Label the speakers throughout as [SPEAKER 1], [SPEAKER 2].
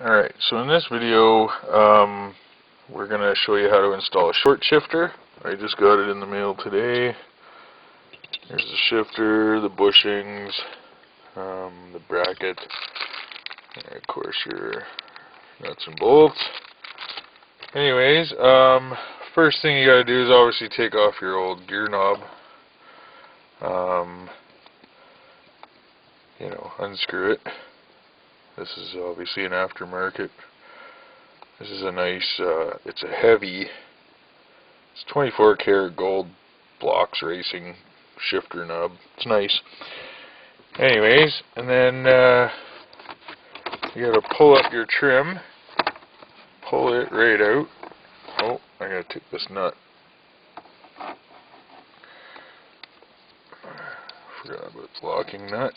[SPEAKER 1] Alright, so in this video, we're going to show you how to install a short shifter. I just got it in the mail today. Here's the shifter, the bushings, the bracket, and of course your nuts and bolts. Anyways, first thing you got to do is obviously take off your old gear knob. Unscrew it. This is obviously an aftermarket. This is a nice, it's a heavy, it's 24 karat gold blocks racing shifter nub. It's nice. Anyways, and then you gotta pull up your trim, pull it right out. Oh, I gotta take this nut. Forgot about the locking nut.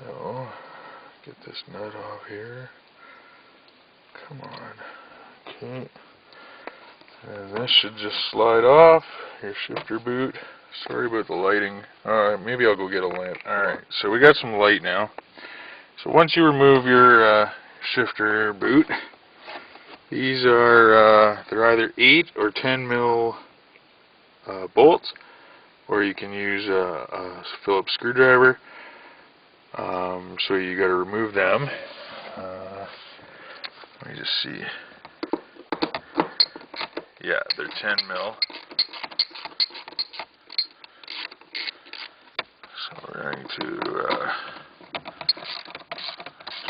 [SPEAKER 1] So, get this nut off here. Come on. Okay. And this should just slide off. Your shifter boot. Sorry about the lighting. Maybe I'll go get a lamp. Alright, so we got some light now. So once you remove your shifter boot, these are, they're either 8 or 10 mil bolts, or you can use a Phillips screwdriver. So you got to remove them. Let me just see. Yeah, they're 10 mil. So we're going to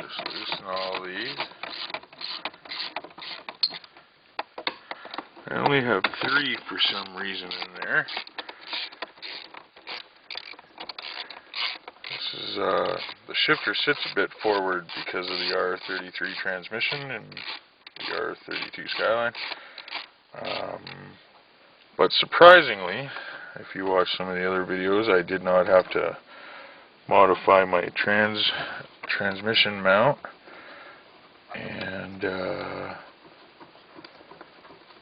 [SPEAKER 1] just loosen all these. I only have 3 for some reason in there. This is the shifter sits a bit forward because of the R33 transmission and the R32 Skyline. But surprisingly, if you watch some of the other videos, I did not have to modify my transmission mount, and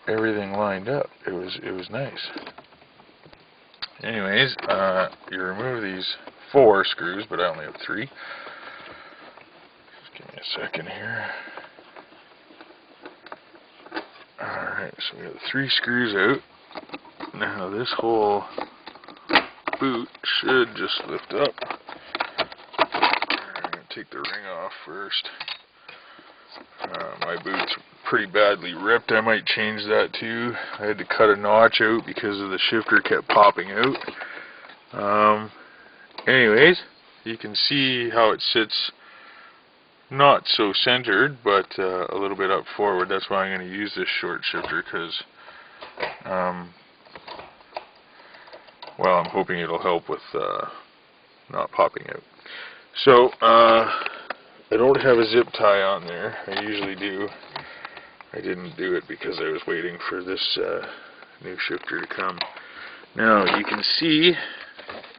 [SPEAKER 1] everything lined up. It was nice. Anyways, you remove these 4 screws, but I only have 3. Just give me a second here. Alright, so we got 3 screws out. Now this whole boot should just lift up. I'm going to take the ring off first. My boot's pretty badly ripped. I might change that too. I had to cut a notch out because of the shifter kept popping out. Anyways, you can see how it sits not so centered, but a little bit up forward. That's why I'm going to use this short shifter, because well, I'm hoping it'll help with not popping out. So I don't have a zip tie on there. I usually do. I didn't do it because I was waiting for this new shifter to come. Now you can see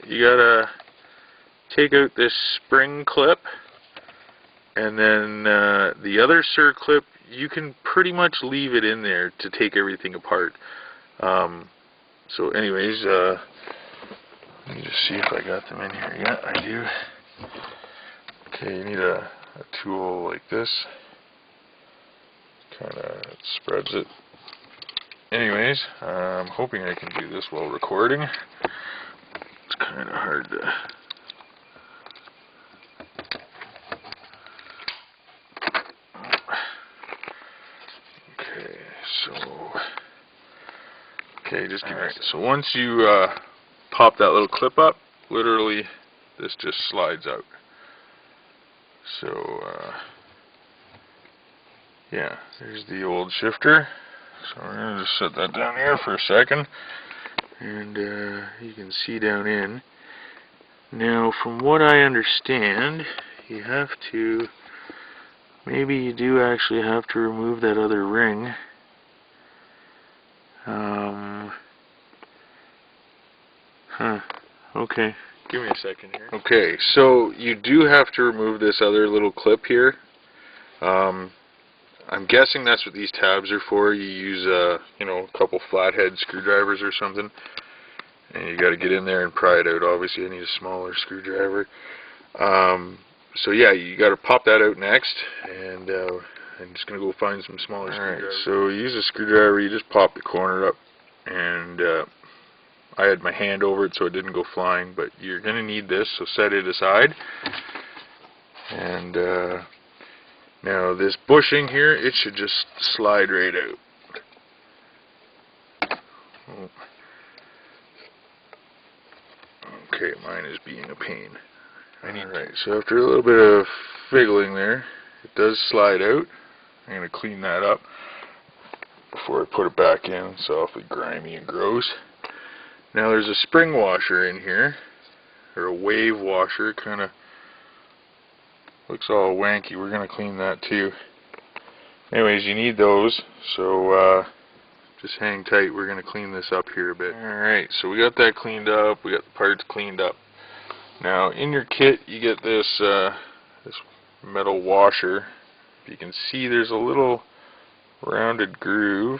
[SPEAKER 1] you gotta take out this spring clip, and then the other circlip, you can pretty much leave it in there to take everything apart. So anyways, let me just see if I got them in here. Yeah, I do. Okay, you need a tool like this. Kind of spreads it. Anyways, I'm hoping I can do this while recording. It's kind of hard to... Okay, just give me a second. So once you pop that little clip up, literally this just slides out. So yeah, there's the old shifter. So we're going to just set that down here for a second, and you can see down in. Now, from what I understand, you have to, maybe you do actually have to remove that other ring. Okay. Give me a second here. Okay, so you do have to remove this other little clip here. I'm guessing that's what these tabs are for. You use a couple flathead screwdrivers or something, and you got to get in there and pry it out. Obviously I need a smaller screwdriver. So yeah, you got to pop that out next, and I'm just going to go find some smaller screwdrivers. So you use a screwdriver, you just pop the corner up, and I had my hand over it so it didn't go flying, but you're going to need this, so set it aside. And now this bushing here, it should just slide right out. Oh. Okay, mine is being a pain. Alright, so after a little bit of fiddling there, it does slide out. I'm going to clean that up before I put it back in. It's awfully grimy and gross. Now there's a spring washer in here, or a wave washer. It kind of looks all wanky. We're going to clean that too. Anyways, you need those, so just hang tight. We're going to clean this up here a bit. Alright, so we got that cleaned up. We got the parts cleaned up. Now in your kit you get this this metal washer. If you can see, there's a little rounded groove.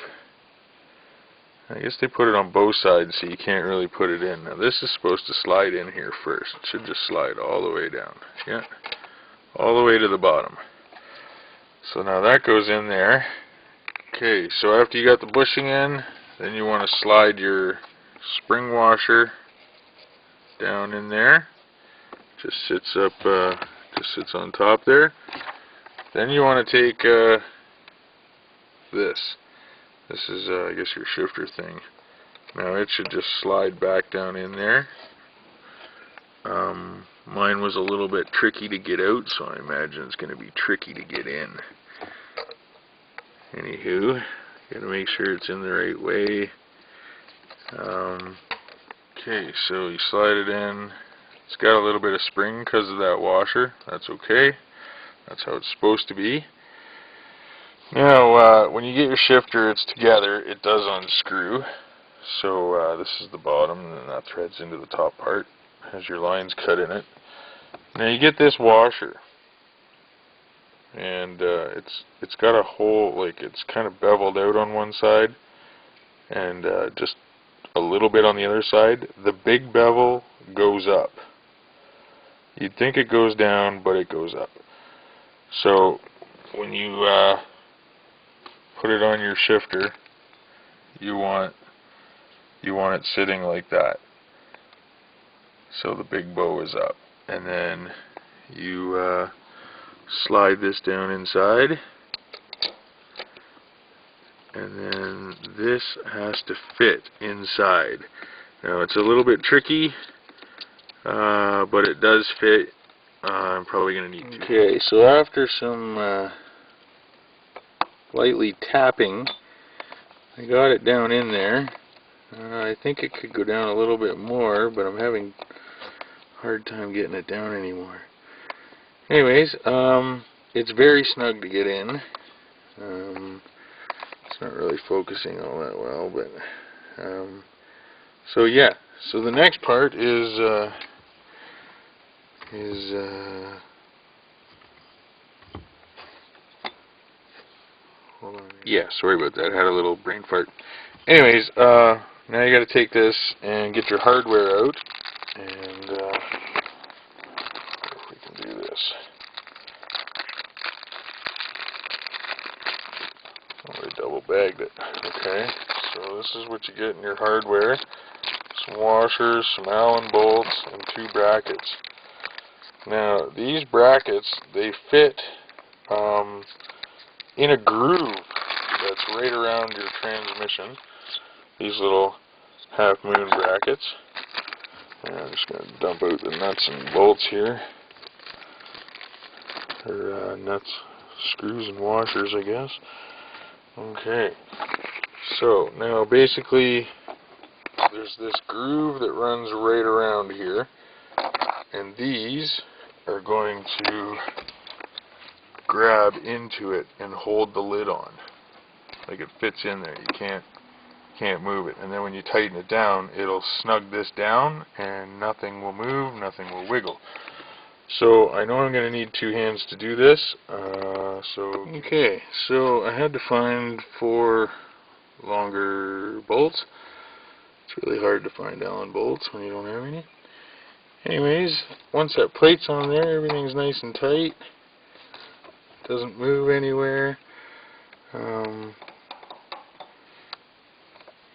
[SPEAKER 1] I guess they put it on both sides so you can't really put it in. Now this is supposed to slide in here first. It should just slide all the way down. Yeah, all the way to the bottom. So now that goes in there. Okay, so after you got the bushing in, then you want to slide your spring washer down in there. Just sits up, just sits on top there. Then you want to take this. This is, I guess, your shifter thing. Now it should just slide back down in there. Mine was a little bit tricky to get out, so I imagine it's going to be tricky to get in. Anywho, gotta make sure it's in the right way. Okay, so you slide it in. It's got a little bit of spring because of that washer. That's okay. That's how it's supposed to be. Now, when you get your shifter, it's together. It does unscrew. So this is the bottom, and then that threads into the top part. Has your lines cut in it. Now you get this washer, and it's got a hole, like it's kind of beveled out on one side, and just a little bit on the other side. The big bevel goes up. You'd think it goes down, but it goes up. So when you put it on your shifter, you want it sitting like that. So the big bow is up, and then you slide this down inside, and then this has to fit inside. Now it's a little bit tricky, but it does fit. I'm probably going to need to. Okay, so after some lightly tapping, I got it down in there. I think it could go down a little bit more, but I'm having a hard time getting it down anymore. Anyways, it's very snug to get in. It's not really focusing all that well, but so yeah. So the next part is hold on. Yeah, sorry about that. I had a little brain fart. Anyways, now you got to take this and get your hardware out, and if we can do this. Oh, I double bagged it. Okay, so this is what you get in your hardware. Some washers, some Allen bolts, and 2 brackets. Now, these brackets, they fit in a groove that's right around your transmission. These little half-moon brackets. And I'm just going to dump out the nuts and bolts here. Or nuts, screws and washers, I guess. Okay. So, now basically, there's this groove that runs right around here. And these are going to grab into it and hold the lid on. Like it fits in there. You can't move it. And then when you tighten it down, it'll snug this down and nothing will move, nothing will wiggle. So I know I'm going to need 2 hands to do this. Okay, so I had to find 4 longer bolts. It's really hard to find Allen bolts when you don't have any. Anyways, once that plate's on there, everything's nice and tight. Doesn't move anywhere.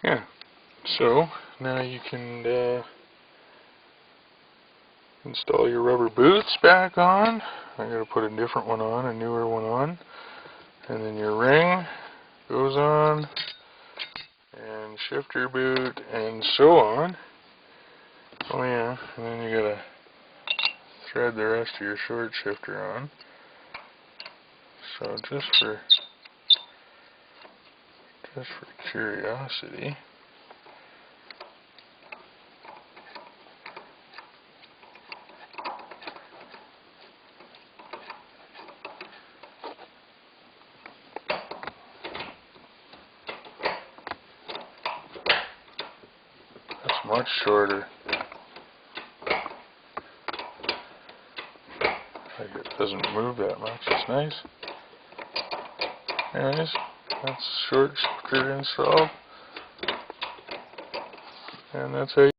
[SPEAKER 1] Yeah. So now you can install your rubber boots back on. I gotta put a different one on, a newer one on. And then your ring goes on, and shifter boot, and so on. Oh yeah, and then you gotta thread the rest of your short shifter on. So just for curiosity, that's much shorter. Like it doesn't move that much. It's nice. Anyways, that's short shifter installed, and that's how you